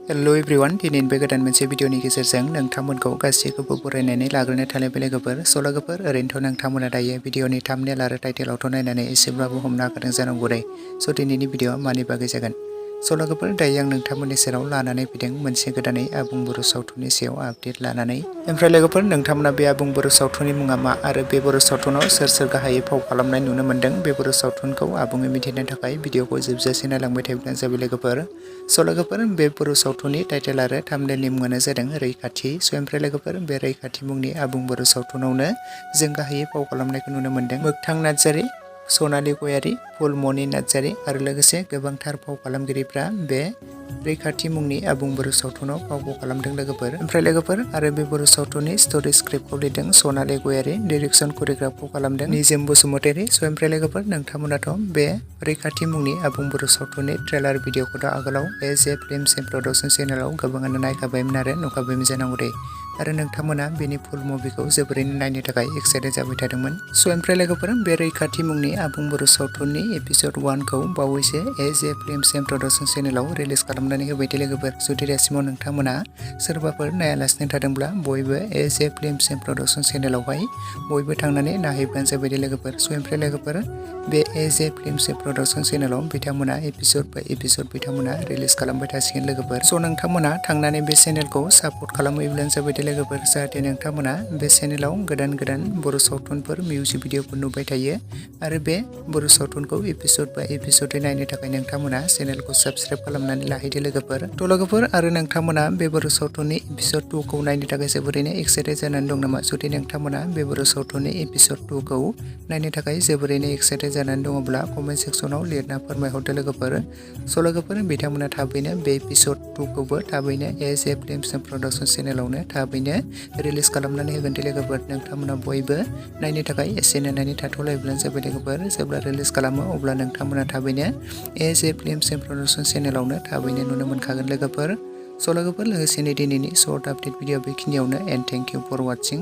Hello everyone दिनैनि बे गोदान मोनसे भिडिअनि गेजेरजों नोंथांमोनखौ गासैखौबो बरायनानै लाग्रोनो थानाय लोगोफोर लोगोफोर ओरैनोथ' नोंथांमोना दायो भिडिअनि थाम्बनेल आरो टाइटेलावथ' नायनानै एसेब्लाबो हमनो हाखादों जानांगौ दे दिनैनि भिडिअआ मानि बागै जागोन लोगोफोर दायो आं नोंथांमोननि सेराव लानानै फैदों मोनसे गोदानै आबुं बर' सावथुननि सायाव आपडेट लानानै ओमफ्राय लोगोफोर नोंथांमोना बे आबुं बर' सावथुननि मुङा मा आरो बे बर' सावथुनाव सोर सोर गाहायै फाव खालामनाय नुनो मोन्दों बे बर' सावथुनखौ आबुङै मिथिनो थाखाय भिडिअखौ जोबजासे नायलांबाय थायोब्लानो जाबाय लोगोफोर लोगोफोर बे बर' सावथुननि टाइटेल आरो थाम्बनेलनि मुङानो जादों रैखाथि ओमफ्राय लोगोफोर बे रैखाथि मुंनि आबुं बर' सावथुनावनो जों गाहायै फाव खालामनायखौ नुनो मोन्दों मोगथां नार्जारि, सनालि गयारि, फुलमनि नार्जारि आरो लोगोसे गोबांथार फाव खालामगिरिफ्रा बे रैखाथि मुंनि आबुं बर' सावथुनाव फावखौ खालामदों लोगोफोर ओमफ्राय लोगोफोर आरो बे बर' सावथुननि स्ट'रि स्क्रिप्टखौ लिरदों सनालि गयारि, डाइरेक्सन करिय'ग्राफखौ खालामदों निजोम बसुमतारी ओमफ्राय लोगोफोर नोंथांमोनाथ' बे रैखाथि मुंनि आबुं बर' सावथुननि ट्रेलार भिडिअखौथ' आगोलाव age A films and production चेनेलाव गोबाङानो नायखाबायमोन आरो नुखाबायमोन जानांगौ दे आरो नोंथांमोना बेनि फुल मुभिखौ जोबोरैनो नायनो थाखाय एक्साइटेड जाबाय थादोंमोन ओमफ्राय लोगोफोर बे रैखाथि मुंनि आबुं बर' सावथुननि एपिसड 1खौ बावैसो age A films and production चेनेलाव रिलिज खालामनानै होबाय दे लोगोफोर जुदि दासिमाव नोंथांमोना सोरबाफोर नायालासिनो थादोंब्ला बयबो age A films and production चेनेलावहाय बयबो थांनानै नायहैब्लानो जाबाय दे लोगोफोर ओमफ्राय लोगोफोर बे age A films and production चेनेलाव बिथांमोना एपिसड बाय एपिसड बिथांमोना रिलिज खालामबाय थासिगोन लोगोफोर नोंथांमोना थांनानै बे चेनेलखौ सापर्ट खालामहैब्लानो जाबाय दे लोगोफोर जाहाथे नोंथांमोना बे चेनेलाव गोदान गोदान बर' सावथुनफोर मिउजिक भिडिअफोर नुबाय थायो आरो बे बर' सावथुनखौ एपिसड बाय एपिसडै नायनो थाखाय नोंथांमोना चेनेलखौ साबस्क्राइब खालामनानै लाहैदो लोगोफोर आरो नोंथांमोना बे बर' सावथुननि एपिसड 2खौ नायनो थाखाय जोबोरैनो एक्साइटेड जानानै दं नामा जुदि नोंथांमोना बे बर' सावथुननि एपिसड 2खौ नायनो थाखाय जोबोरैनो एक्साइटेड जानानै दङब्ला कमेन्ट सेक्सनाव लिरना फोरमायहरदो लोगोफोर बिथांमोना थाबैनो बे एपिसड 2खौबो थाबैनो age A films and production चेनेलावनो थाबैनो रिलिज खालामनानै होगोन दे लोगोफोर नोंथांमोना बयबो नायनो थाखाय एसे नेनानै थाथ'लायब्लानो जाबाय लोगोफोर जेब्ला रिलिज खालामो अब्ला नोंथांमोना थाबैनो age A films and production चेनेलावनो थाबैनो नुनो मोनखागोन लोगोफोर लोगोफोर लोगोसेनो दिनैनि सर्ट आपडेट भिडिअ बेखिनियावनो एन्ड थेंक इउ फर वाचिं।